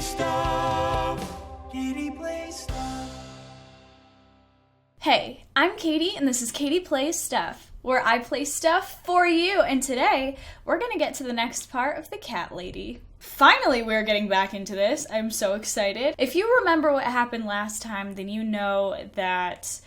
stuff. Katie plays stuff. Hey, I'm Katie, and this is Katie Plays Stuff, where I play stuff for you. And today, we're gonna get to the next part of the Cat Lady. Finally, we're getting back into this. I'm so excited. If you remember what happened last time, then you know that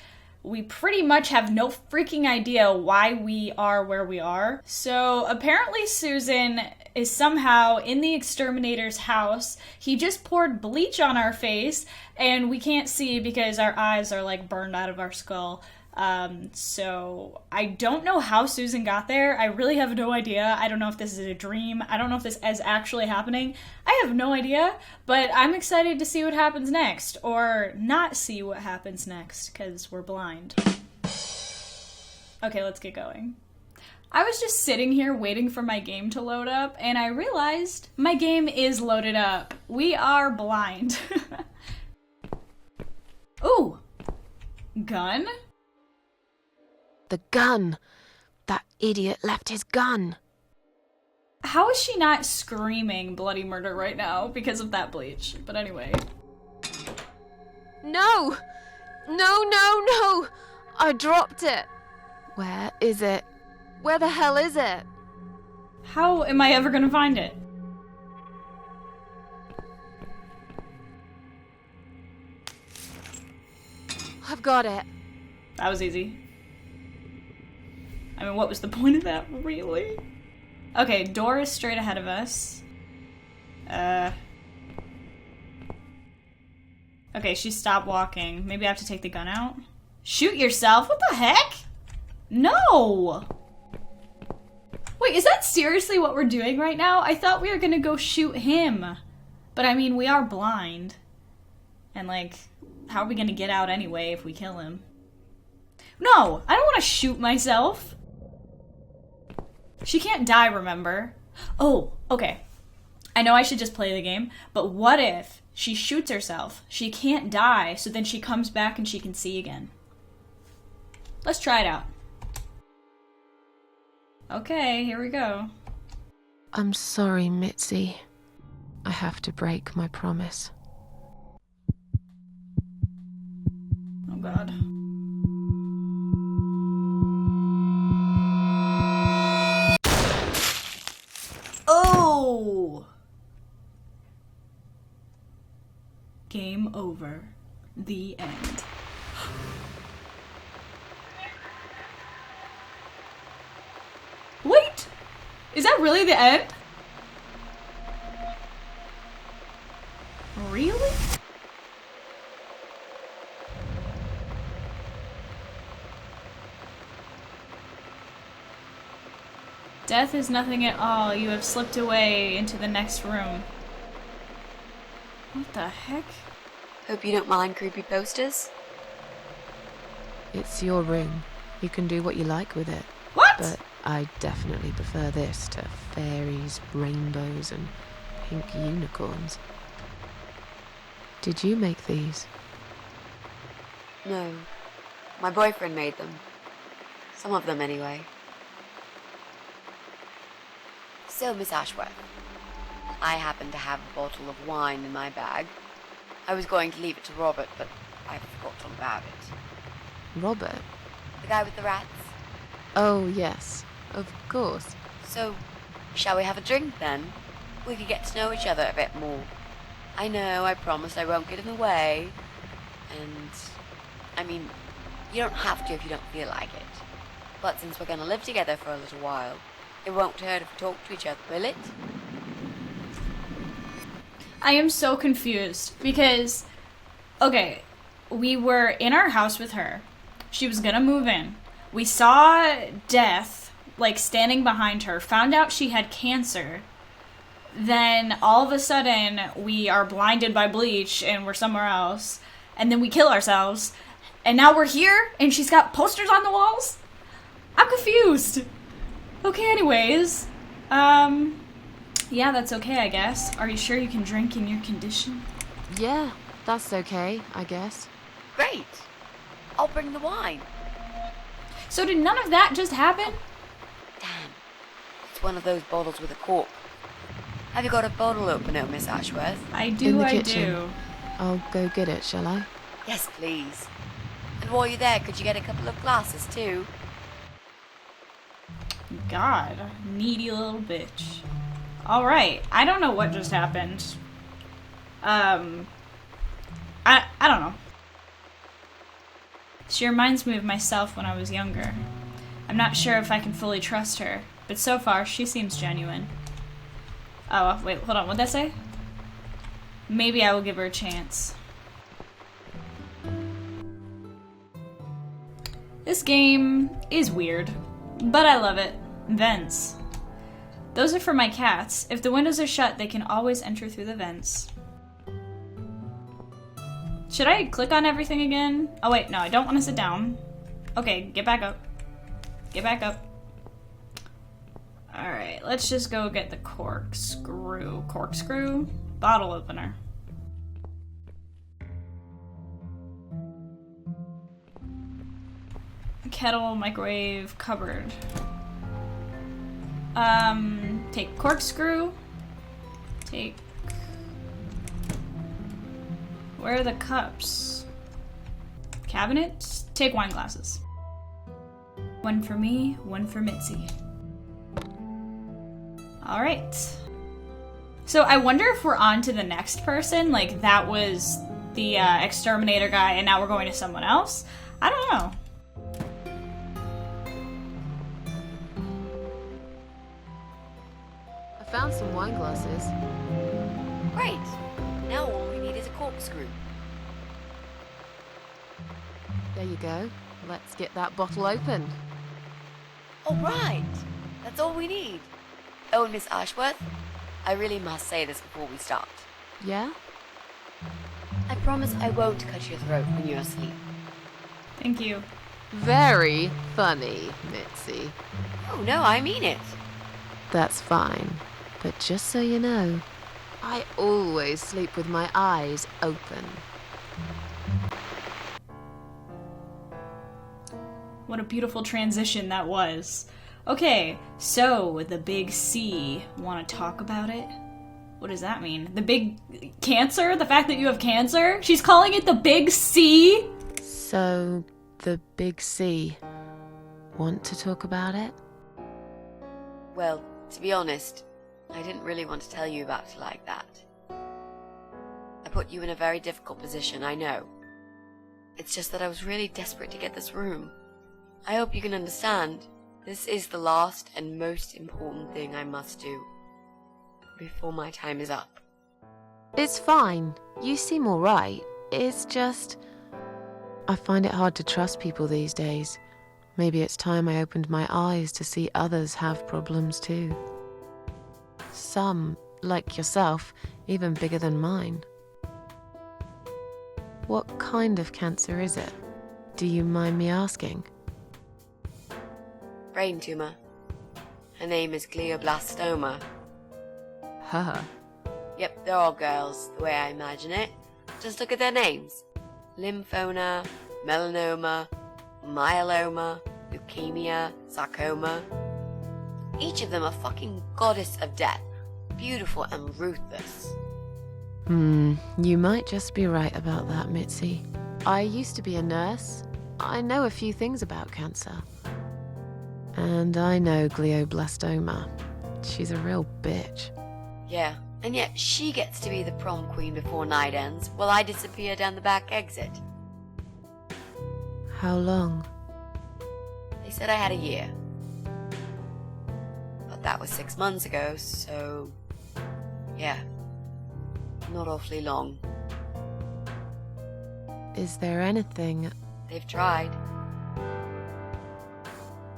we pretty much have no freaking idea why we are where we are. So apparently Susan is somehow in the exterminator's house. He just poured bleach on our face and we can't see because our eyes are like burned out of our skull. So I don't know how Susan got there. I really have no idea. I don't know if this is a dream. I don't know if this is actually happening. I have no idea, but I'm excited to see what happens next, or not see what happens next, because we're blind. Okay, let's get going. I was just sitting here waiting for my game to load up, and I realized my game is loaded up. We are blind. Ooh! Gun? The gun! That idiot left his gun! How is she not screaming bloody murder right now because of that bleach? But anyway. No! No! I dropped it! Where is it? Where the hell is it? How am I ever gonna find it? I've got it. That was easy. I mean, what was the point of that, really? Okay, door is straight ahead of us. Okay, she stopped walking. Maybe I have to take the gun out? Shoot yourself? What the heck? No! Wait, is that seriously what we're doing right now? I thought we were gonna go shoot him. But I mean, we are blind. And like, how are we gonna get out anyway if we kill him? No! I don't want to shoot myself! She can't die, remember? Oh, okay. I know I should just play the game, but what if she shoots herself? She can't die, so then she comes back and she can see again. Let's try it out. Okay, here we go. I'm sorry, Mitzi. I have to break my promise. Oh god. Oh! Game over. The end. Wait! Is that really the end? Really? Death is nothing at all. You have slipped away into the next room. What the heck? Hope you don't mind creepy posters. It's your room. You can do what you like with it. What? But I definitely prefer this to fairies, rainbows, and pink unicorns. Did you make these? No. My boyfriend made them. Some of them, anyway. So, Miss Ashworth, I happen to have a bottle of wine in my bag. I was going to leave it to Robert, but I forgot all about it. Robert? The guy with the rats? Oh, yes. Of course. So, shall we have a drink, then? We could get to know each other a bit more. I know, I promise I won't get in the way. And, I mean, you don't have to if you don't feel like it. But since we're going to live together for a little while, it won't hurt if we talk to each other, will it? I am so confused because, okay, we were in our house with her. She was gonna move in. We saw Death, like, standing behind her, found out she had cancer. Then, all of a sudden, we are blinded by bleach and we're somewhere else. And then we kill ourselves. And now we're here and she's got posters on the walls? I'm confused. Okay, anyways. Yeah, that's okay, I guess. Are you sure you can drink in your condition? Yeah, that's okay, I guess. Great. I'll bring the wine. So did none of that just happen? Damn. It's one of those bottles with a cork. Have you got a bottle opener, Miss Ashworth? I In do, the I kitchen. do. I'll go get it, shall I? Yes, please. And while you're there, could you get a couple of glasses too? God, needy little bitch. Alright, I don't know what just happened. I don't know. She reminds me of myself when I was younger. I'm not sure if I can fully trust her, but so far she seems genuine. Oh, wait, hold on, what'd that say? Maybe I will give her a chance. This game is weird, but I love it. Vents. Those are for my cats. If the windows are shut, they can always enter through the vents. Should I click on everything again? Oh wait, no, I don't want to sit down. Okay, get back up. Get back up. Alright, let's just go get the corkscrew. Corkscrew? Bottle opener. Kettle, microwave, cupboard. Take corkscrew. Take... Where are the cups? Cabinet? Take wine glasses. One for me, one for Mitzi. Alright. So I wonder if we're on to the next person. Like, that was the exterminator guy, and now we're going to someone else? I don't know. I found some wine glasses. Great. Now all we need is a corkscrew. There you go. Let's get that bottle open. All right. That's all we need. Oh, and Miss Ashworth, I really must say this before we start. Yeah? I promise I won't cut your throat when you're asleep. Thank you. Very funny, Mitzi. Oh, no, I mean it. That's fine. But just so you know, I always sleep with my eyes open. What a beautiful transition that was. Okay, so the big C. Want to talk about it? What does that mean? The big cancer? The fact that you have cancer? She's calling it the big C? So, the big C. Want to talk about it? Well, to be honest, I didn't really want to tell you about it like that. I put you in a very difficult position, I know. It's just that I was really desperate to get this room. I hope you can understand. This is the last and most important thing I must do before my time is up. It's fine. You seem alright. It's just... I find it hard to trust people these days. Maybe it's time I opened my eyes to see others have problems too. Some, like yourself, even bigger than mine. What kind of cancer is it? Do you mind me asking? Brain tumor. Her name is glioblastoma. Huh. Yep, they're all girls, the way I imagine it. Just look at their names. Lymphoma, melanoma, myeloma, leukemia, sarcoma. Each of them a fucking goddess of death. Beautiful and ruthless. You might just be right about that, Mitzi. I used to be a nurse. I know a few things about cancer. And I know glioblastoma. She's a real bitch. Yeah, and yet she gets to be the prom queen before night ends, while I disappear down the back exit. How long? They said I had a year. But that was 6 months ago, so... yeah. Not awfully long. Is there anything... They've tried.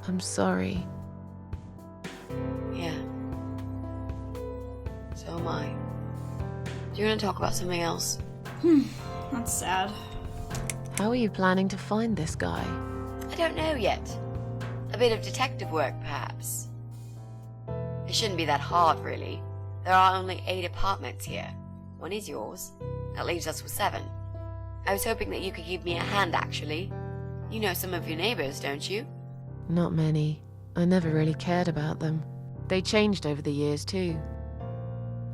I'm sorry. Yeah. So am I. Do you want to talk about something else? That's sad. How are you planning to find this guy? I don't know yet. A bit of detective work, perhaps. It shouldn't be that hard, really. There are only 8 apartments here. 1 is yours. That leaves us with 7. I was hoping that you could give me a hand, actually. You know some of your neighbors, don't you? Not many. I never really cared about them. They changed over the years, too.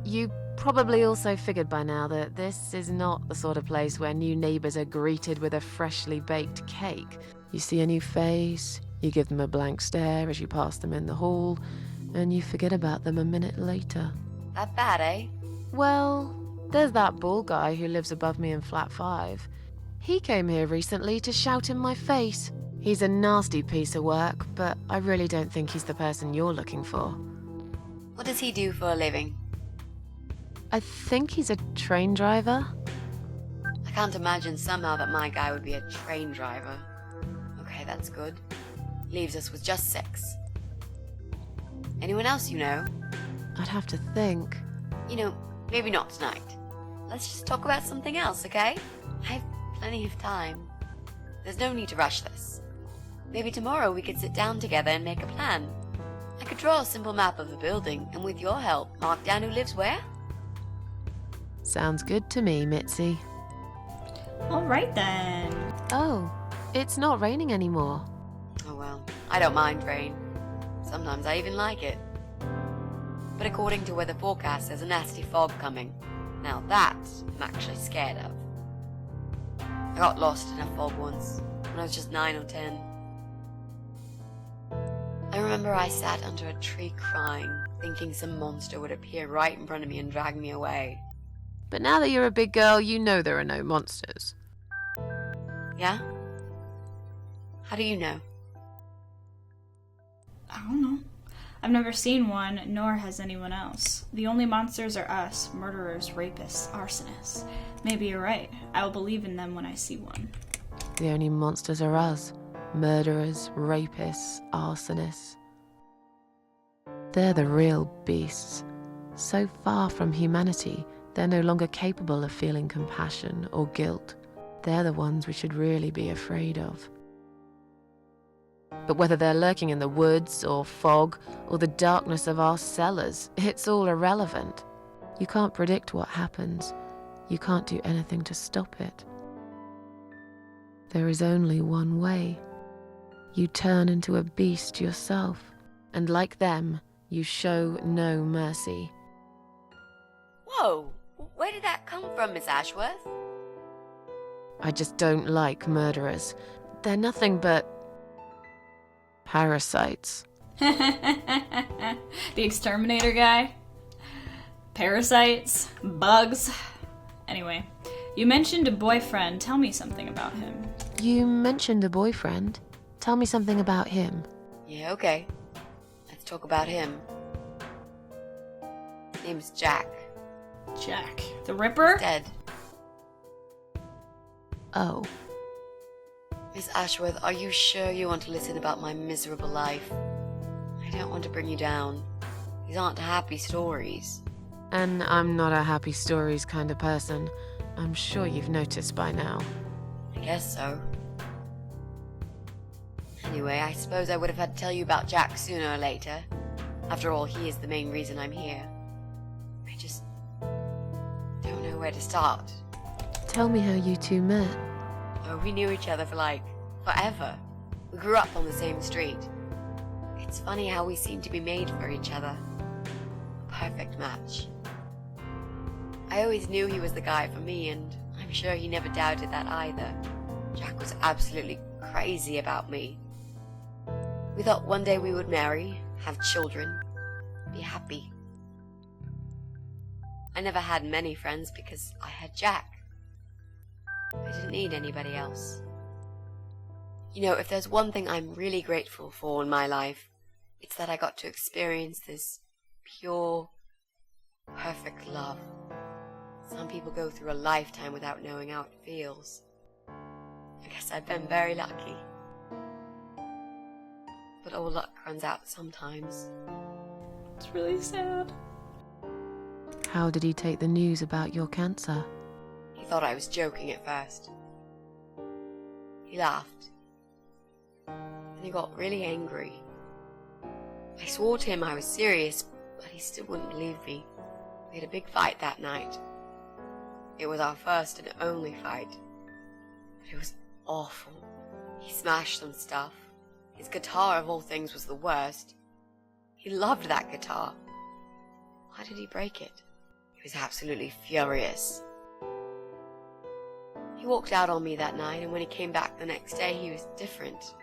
You probably also figured by now that this is not the sort of place where new neighbours are greeted with a freshly baked cake. You see a new face, you give them a blank stare as you pass them in the hall, and you forget about them a minute later. That bad, eh? Well, there's that bald guy who lives above me in flat 5. He came here recently to shout in my face. He's a nasty piece of work, but I really don't think he's the person you're looking for. What does he do for a living? I think he's a train driver. I can't imagine somehow that my guy would be a train driver. Okay, that's good. Leaves us with just 6. Anyone else you know? I'd have to think. You know, maybe not tonight. Let's just talk about something else, okay? I have plenty of time. There's no need to rush this. Maybe tomorrow we could sit down together and make a plan. I could draw a simple map of the building, and with your help, mark down who lives where. Sounds good to me, Mitzi. Alright then. Oh, it's not raining anymore. Oh well, I don't mind rain. Sometimes I even like it. But according to weather forecast, there's a nasty fog coming. Now that I'm actually scared of. I got lost in a fog once, when I was just 9 or 10. I remember I sat under a tree crying, thinking some monster would appear right in front of me and drag me away. But now that you're a big girl, you know there are no monsters. Yeah? How do you know? I don't know. I've never seen one, nor has anyone else. The only monsters are us, murderers, rapists, arsonists. Maybe you're right. I'll believe in them when I see one. The only monsters are us. Murderers, rapists, arsonists. They're the real beasts. So far from humanity, they're no longer capable of feeling compassion or guilt. They're the ones we should really be afraid of. But whether they're lurking in the woods or fog or the darkness of our cellars, it's all irrelevant. You can't predict what happens. You can't do anything to stop it. There is only one way. You turn into a beast yourself, and like them, you show no mercy. Whoa! Where did that come from, Miss Ashworth? I just don't like murderers. They're nothing but parasites. The exterminator guy? Parasites? Bugs? Anyway, you mentioned a boyfriend. Tell me something about him. You mentioned a boyfriend. Tell me something about him. Yeah, okay. Let's talk about him. His name's Jack. Jack. The Ripper? Dead. Oh. Miss Ashworth, are you sure you want to listen about my miserable life? I don't want to bring you down. These aren't happy stories. And I'm not a happy stories kind of person. I'm sure you've noticed by now. I guess so. Anyway, I suppose I would have had to tell you about Jack sooner or later. After all, he is the main reason I'm here. I just don't know where to start. Tell me how you two met. Oh, we knew each other for forever. We grew up on the same street. It's funny how we seem to be made for each other. A perfect match. I always knew he was the guy for me, and I'm sure he never doubted that either. Jack was absolutely crazy about me. We thought one day we would marry, have children, be happy. I never had many friends because I had Jack. I didn't need anybody else. You know, if there's one thing I'm really grateful for in my life, it's that I got to experience this pure, perfect love. Some people go through a lifetime without knowing how it feels. I guess I've been very lucky. But all luck runs out sometimes. It's really sad. How did he take the news about your cancer? He thought I was joking at first. He laughed. Then he got really angry. I swore to him I was serious, but he still wouldn't believe me. We had a big fight that night. It was our first and only fight. But it was awful. He smashed some stuff. His guitar, of all things, was the worst. He loved that guitar. Why did he break it? was absolutely furious. He walked out on me that night, and when he came back the next day, he was different.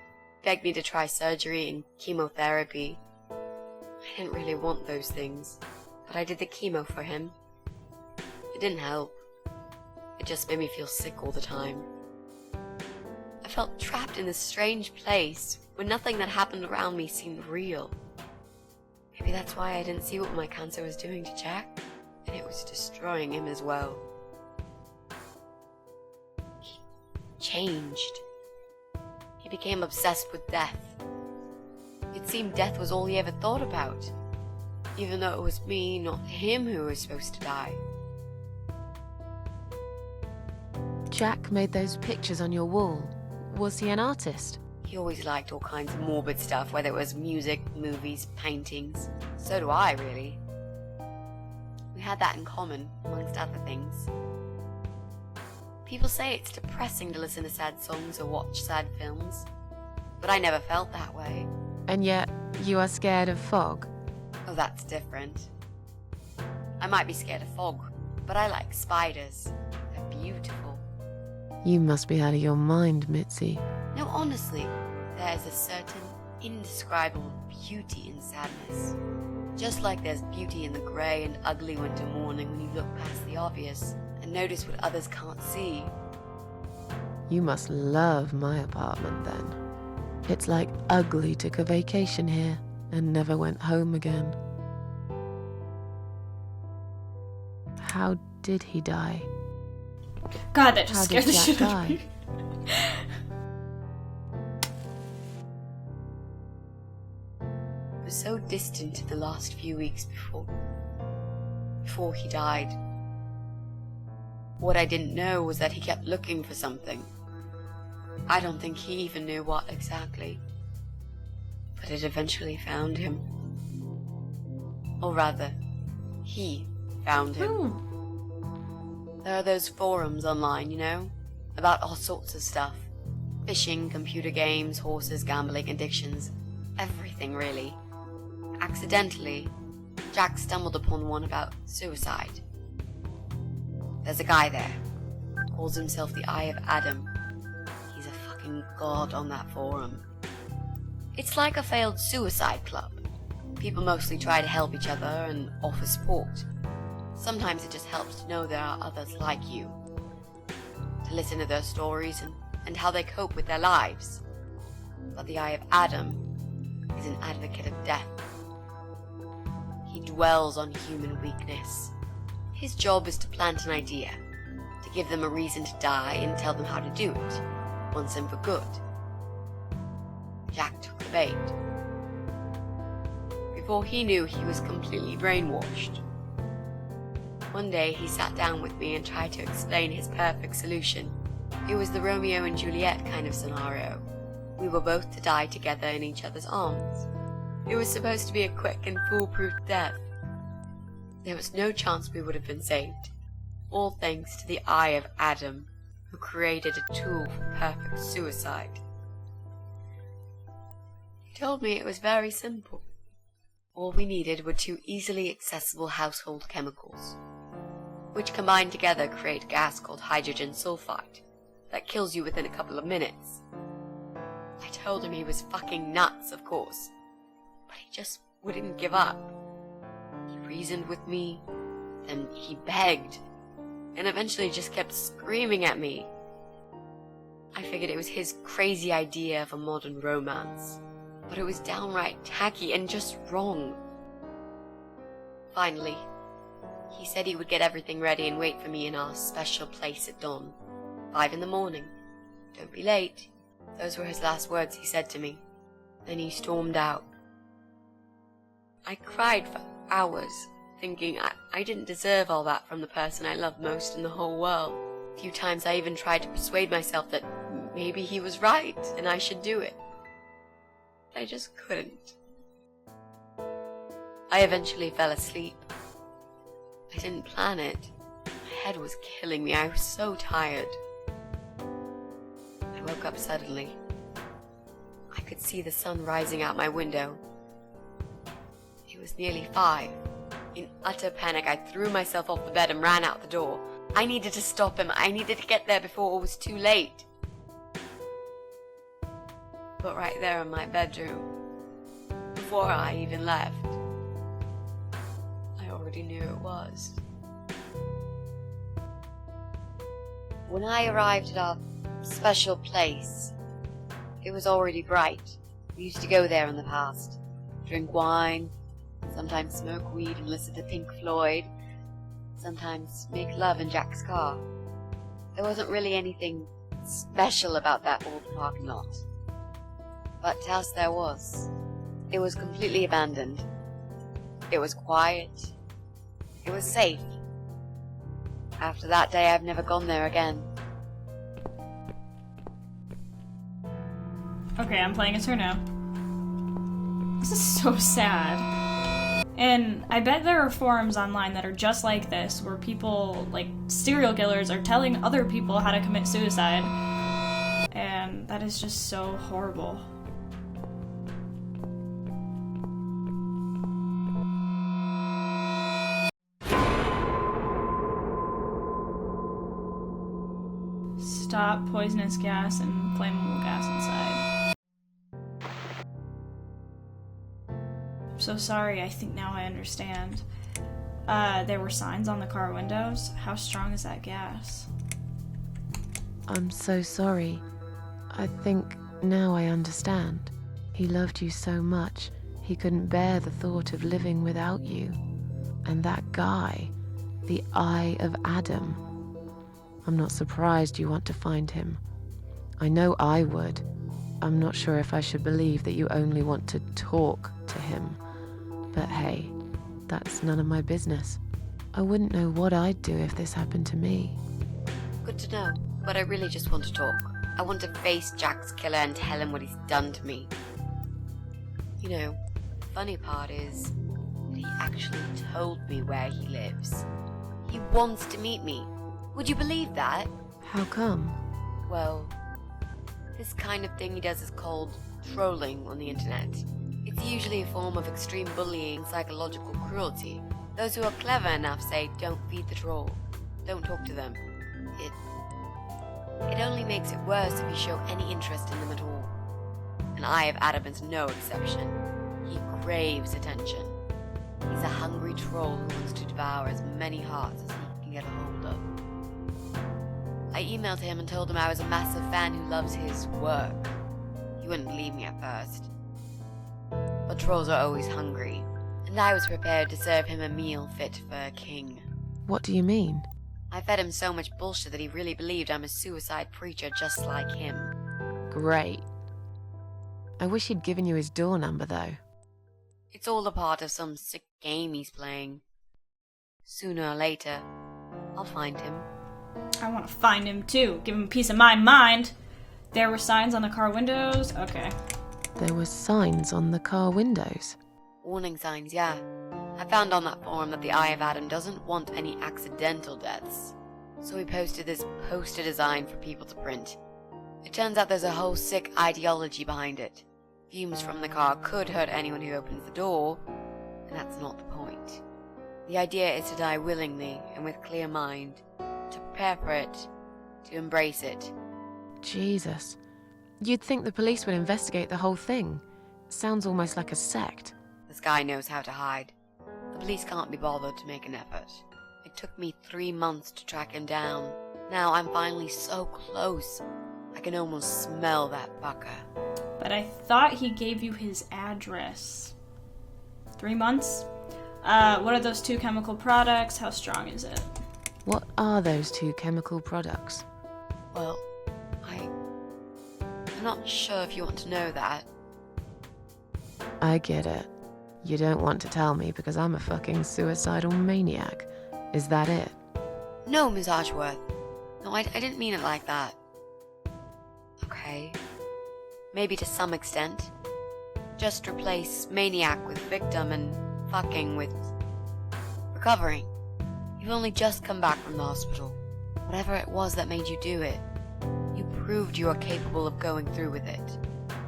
Begged me to try surgery and chemotherapy. I didn't really want those things, but I did the chemo for him. It didn't help. It just made me feel sick all the time. I felt trapped in this strange place where nothing that happened around me seemed real. Maybe that's why I didn't see what my cancer was doing to Jack, and it was destroying him as well. He changed. He became obsessed with death. It seemed death was all he ever thought about, even though it was me, not him, who was supposed to die. Jack made those pictures on your wall. Was he an artist? He always liked all kinds of morbid stuff, whether it was music, movies, paintings. So do I, really. We had that in common, amongst other things. People say it's depressing to listen to sad songs or watch sad films, but I never felt that way. And yet, you are scared of fog? Oh, that's different. I might be scared of fog, but I like spiders. They're beautiful. You must be out of your mind, Mitzi. No, honestly, there's a certain indescribable beauty in sadness. Just like there's beauty in the grey and ugly winter morning when you look past the obvious and notice what others can't see. You must love my apartment then. It's like Ugly took a vacation here and never went home again. How did he die? God, that just How scared did the Jack shit out of die? me. It was so distant in the last few weeks before he died. What I didn't know was that he kept looking for something. I don't think he even knew what exactly. But it eventually found him. Or rather, he found him. There are those forums online, you know, about all sorts of stuff. Fishing, computer games, horses, gambling, addictions. Everything, really. Accidentally, Jack stumbled upon one about suicide. There's a guy there. Calls himself the Eye of Adam. He's a fucking god on that forum. It's like a failed suicide club. People mostly try to help each other and offer support. Sometimes it just helps to know there are others like you. To listen to their stories and how they cope with their lives. But the Eye of Adam is an advocate of death. He dwells on human weakness. His job is to plant an idea, to give them a reason to die and tell them how to do it, once and for good. Jack took the bait. Before he knew, he was completely brainwashed. One day he sat down with me and tried to explain his perfect solution. It was the Romeo and Juliet kind of scenario. We were both to die together in each other's arms. It was supposed to be a quick and foolproof death. There was no chance we would have been saved. All thanks to the Eye of Adam, who created a tool for perfect suicide. He told me it was very simple. All we needed were 2 easily accessible household chemicals, which combined together create a gas called hydrogen sulfide that kills you within a couple of minutes. I told him he was fucking nuts, of course, but he just wouldn't give up. He reasoned with me, then he begged, and eventually just kept screaming at me. I figured it was his crazy idea of a modern romance, but it was downright tacky and just wrong. Finally, he said he would get everything ready and wait for me in our special place at dawn, 5 a.m. Don't be late. Those were his last words he said to me. Then he stormed out. I cried for hours, thinking I didn't deserve all that from the person I loved most in the whole world. A few times I even tried to persuade myself that maybe he was right and I should do it. But I just couldn't. I eventually fell asleep. I didn't plan it. My head was killing me. I was so tired. I woke up suddenly. I could see the sun rising out my window. It was nearly 5, In utter panic, I threw myself off the bed and ran out the door. I needed to stop him. I needed to get there before it was too late. But right there in my bedroom, before I even left, I already knew it was. When I arrived at our special place, it was already bright. We used to go there in the past, drink wine, sometimes smoke weed and listen to Pink Floyd, sometimes make love in Jack's car. There wasn't really anything special about that old parking lot. But else there was. It was completely abandoned. It was quiet. It was safe. After that day, I've never gone there again. Okay, I'm playing as her now. This is so sad. And I bet there are forums online that are just like this, where people, like serial killers, are telling other people how to commit suicide. And that is just so horrible. Stop poisonous gas and flammable gas inside. I'm so sorry, I think now I understand. There were signs on the car windows. How strong is that gas? I'm so sorry. I think now I understand. He loved you so much, he couldn't bear the thought of living without you. And that guy, the Eye of Adam. I'm not surprised you want to find him. I know I would. I'm not sure if I should believe that you only want to talk to him. But hey, that's none of my business. I wouldn't know what I'd do if this happened to me. Good to know, but I really just want to talk. I want to face Jack's killer and tell him what he's done to me. You know, the funny part is that he actually told me where he lives. He wants to meet me. Would you believe that? How come? Well, this kind of thing he does is called trolling on the internet. It's usually a form of extreme bullying and psychological cruelty. Those who are clever enough say, don't feed the troll. Don't talk to them. It only makes it worse if you show any interest in them at all. And Eye of Adam is no exception. He craves attention. He's a hungry troll who wants to devour as many hearts as he can get a hold of. I emailed him and told him I was a massive fan who loves his work. He wouldn't believe me at first. But trolls are always hungry, and I was prepared to serve him a meal fit for a king. What do you mean? I fed him so much bullshit that he really believed I'm a suicide preacher just like him. Great. I wish he'd given you his door number, though. It's all a part of some sick game he's playing. Sooner or later, I'll find him. I want to find him too. Give him peace of my mind. There were signs on the car windows. Okay. There were signs on the car windows. Warning signs, yeah. I found on that forum that the Eye of Adam doesn't want any accidental deaths. So he posted this poster design for people to print. It turns out there's a whole sick ideology behind it. Fumes from the car could hurt anyone who opens the door, and that's not the point. The idea is to die willingly and with clear mind, to prepare for it, to embrace it. Jesus. You'd think the police would investigate the whole thing. Sounds almost like a sect. This guy knows how to hide. The police can't be bothered to make an effort. It took me 3 months to track him down. Now I'm finally so close. I can almost smell that bucker. But I thought he gave you his address. 3 months? What are those 2 chemical products? How strong is it? What are those 2 chemical products? Well, I'm not sure if you want to know that. I get it. You don't want to tell me because I'm a fucking suicidal maniac. Is that it? No, Ms. Archworth. No, I didn't mean it like that. Okay. Maybe to some extent. Just replace maniac with victim and fucking with recovering. You've only just come back from the hospital. Whatever it was that made you do it, you proved you are capable of going through with it.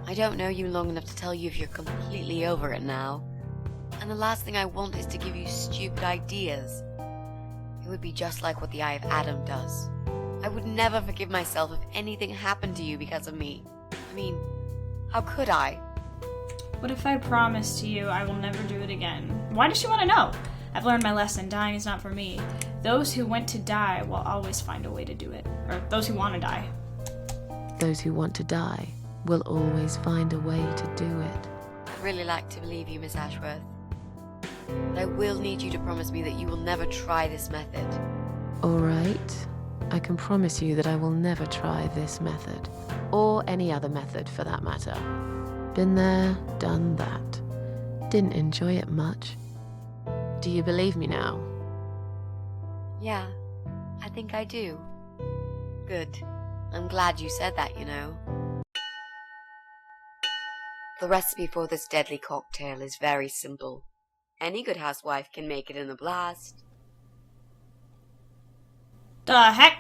I don't know you long enough to tell you if you're completely over it now. And the last thing I want is to give you stupid ideas. It would be just like what the Eye of Adam does. I would never forgive myself if anything happened to you because of me. I mean, how could I? What if I promise to you I will never do it again? Why does she want to know? I've learned my lesson. Dying is not for me. Those who want to die will always find a way to do it. Or those who want to die. Those who want to die will always find a way to do it. I'd really like to believe you, Miss Ashworth. But I will need you to promise me that you will never try this method. All right. I can promise you that I will never try this method. Or any other method, for that matter. Been there, done that. Didn't enjoy it much. Do you believe me now? Yeah, I think I do. Good. I'm glad you said that, you know. The recipe for this deadly cocktail is very simple. Any good housewife can make it in a blast. The heck?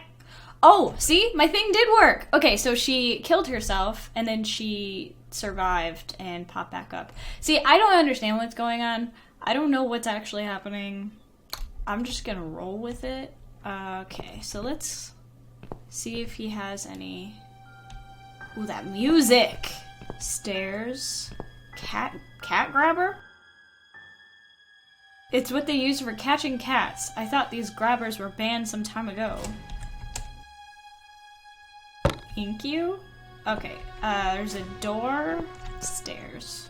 Oh, see? My thing did work. Okay, so she killed herself, and then she survived and popped back up. See, I don't understand what's going on. I don't know what's actually happening. I'm just gonna roll with it. Okay, so let's see if he has any... Ooh, that music! Stairs. Cat grabber? It's what they use for catching cats. I thought these grabbers were banned some time ago. Thank you. Okay, there's a door. Stairs.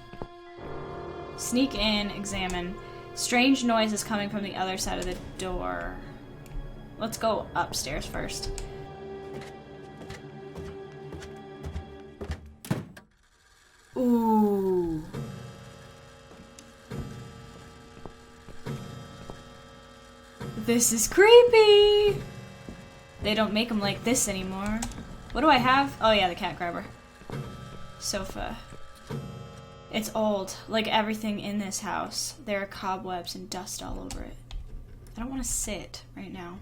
Sneak in, examine. Strange noise is coming from the other side of the door. Let's go upstairs first. Ooh. This is creepy! They don't make them like this anymore. What do I have? Oh yeah, the cat grabber. Sofa. It's old, like everything in this house. There are cobwebs and dust all over it. I don't want to sit right now.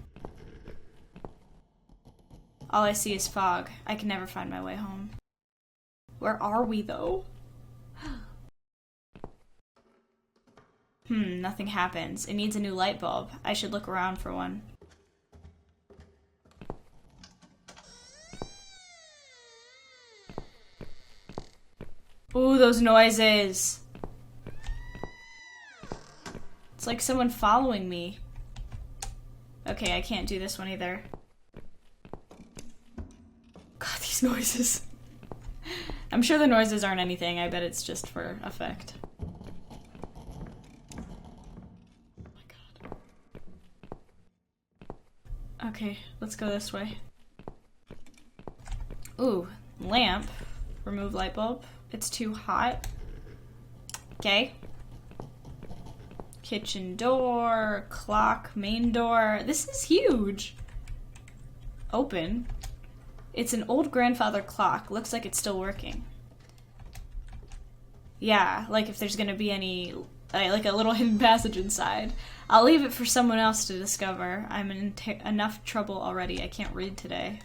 All I see is fog. I can never find my way home. Where are we, though? Nothing happens. It needs a new light bulb. I should look around for one. Ooh, those noises. It's like someone following me. Okay, I can't do this one either. God, these noises. I'm sure the noises aren't anything. I bet it's just for effect. Oh my god. Okay, let's go this way. Ooh, lamp. Remove light bulb. It's too hot. Okay. Kitchen door, clock, main door. This is huge. Open. It's an old grandfather clock. Looks like it's still working. Yeah, like if there's gonna be any, like a little hidden passage inside. I'll leave it for someone else to discover. I'm in enough trouble already. I can't read today.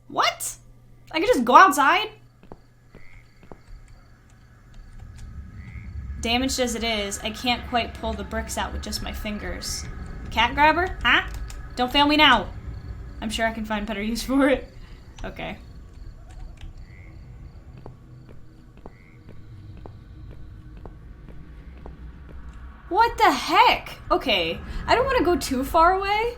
What? I can just go outside? Damaged as it is, I can't quite pull the bricks out with just my fingers. Cat grabber? Huh? Don't fail me now. I'm sure I can find better use for it. Okay. What the heck? Okay, I don't want to go too far away.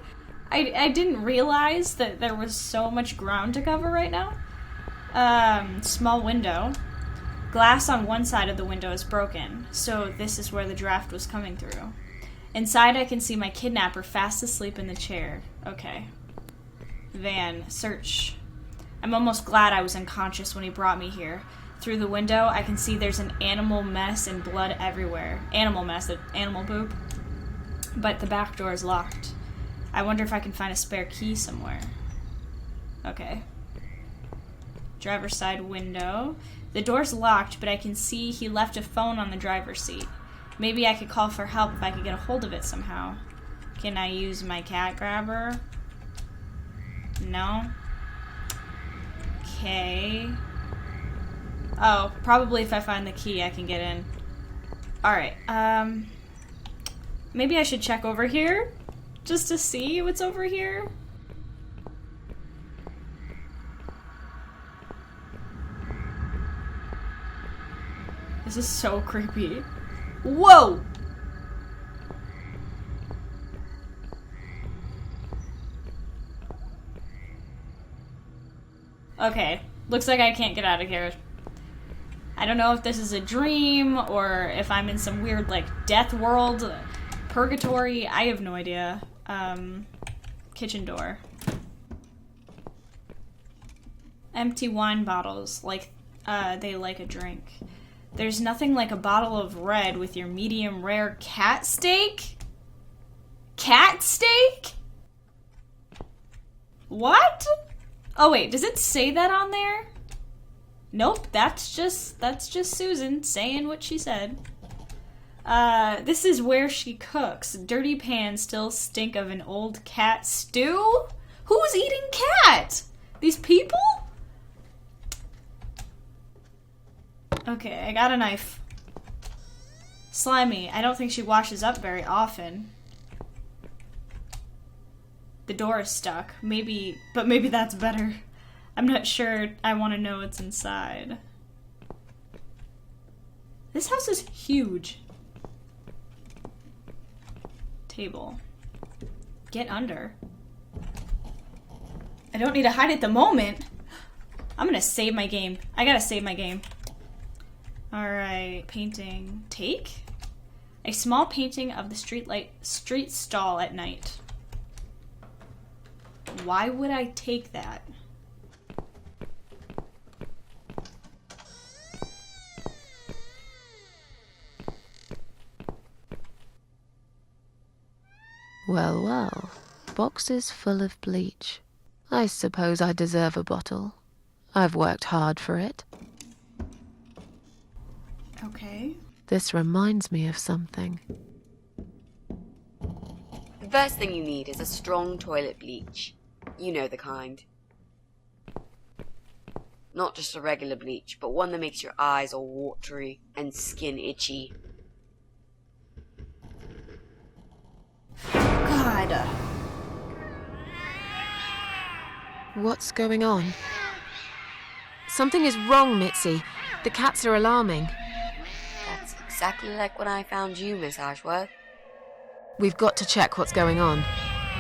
I didn't realize that there was so much ground to cover right now. Small window. Glass on one side of the window is broken, so this is where the draft was coming through. Inside I can see my kidnapper fast asleep in the chair. Okay. Van, search. I'm almost glad I was unconscious when he brought me here. Through the window, I can see there's an animal mess and blood everywhere. Animal mess, animal poop. But the back door is locked. I wonder if I can find a spare key somewhere. Okay. Driver's side window. The door's locked, but I can see he left a phone on the driver's seat. Maybe I could call for help if I could get a hold of it somehow. Can I use my cat grabber? No. Okay. Oh, probably if I find the key, I can get in. Alright, maybe I should check over here? Just to see what's over here? This is so creepy. Whoa! Okay, looks like I can't get out of here. I don't know if this is a dream or if I'm in some weird, like, death world, purgatory. I have no idea. Kitchen door. Empty wine bottles, like, they like a drink. There's nothing like a bottle of red with your medium rare cat steak? Cat steak? What? Oh wait, does it say that on there? Nope, that's just Susan saying what she said. This is where she cooks. Dirty pans still stink of an old cat stew? Who's eating cat? These people? Okay, I got a knife. Slimy. I don't think she washes up very often. The door is stuck. Maybe that's better. I'm not sure I want to know what's inside. This house is huge. Table. Get under. I don't need to hide at the moment. I'm gonna save my game. I gotta save my game. Alright, painting. Take? A small painting of the street stall at night. Why would I take that? Well, well. Boxes full of bleach. I suppose I deserve a bottle. I've worked hard for it. Okay. This reminds me of something. The first thing you need is a strong toilet bleach. You know the kind. Not just a regular bleach, but one that makes your eyes all watery and skin itchy. God. What's going on? Something is wrong, Mitzi. The cats are alarming. That's exactly like when I found you, Miss Ashworth. We've got to check what's going on.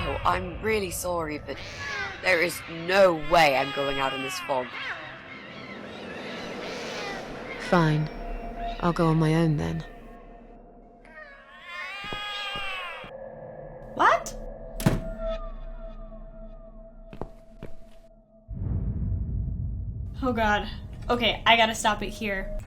Oh, I'm really sorry, but there is no way I'm going out in this fog. Fine. I'll go on my own then. What? Oh god. Okay, I gotta stop it here.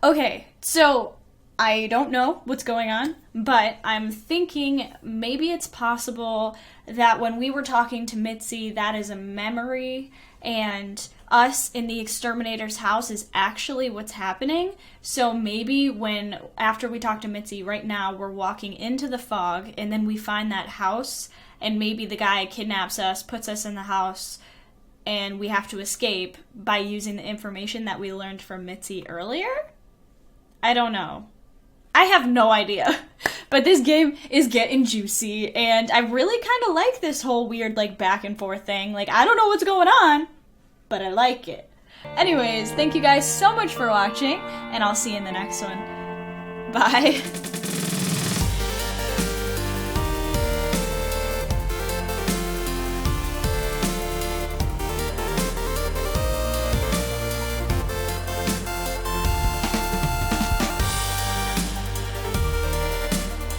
Okay, so I don't know what's going on, but I'm thinking maybe it's possible that when we were talking to Mitzi, that is a memory, and us in the exterminator's house is actually what's happening. So maybe after we talk to Mitzi right now, we're walking into the fog, and then we find that house, and maybe the guy kidnaps us, puts us in the house, and we have to escape by using the information that we learned from Mitzi earlier? I don't know. I have no idea. But this game is getting juicy, and I really kind of like this whole weird, like, back and forth thing. Like, I don't know what's going on, but I like it. Anyways, thank you guys so much for watching, and I'll see you in the next one. Bye.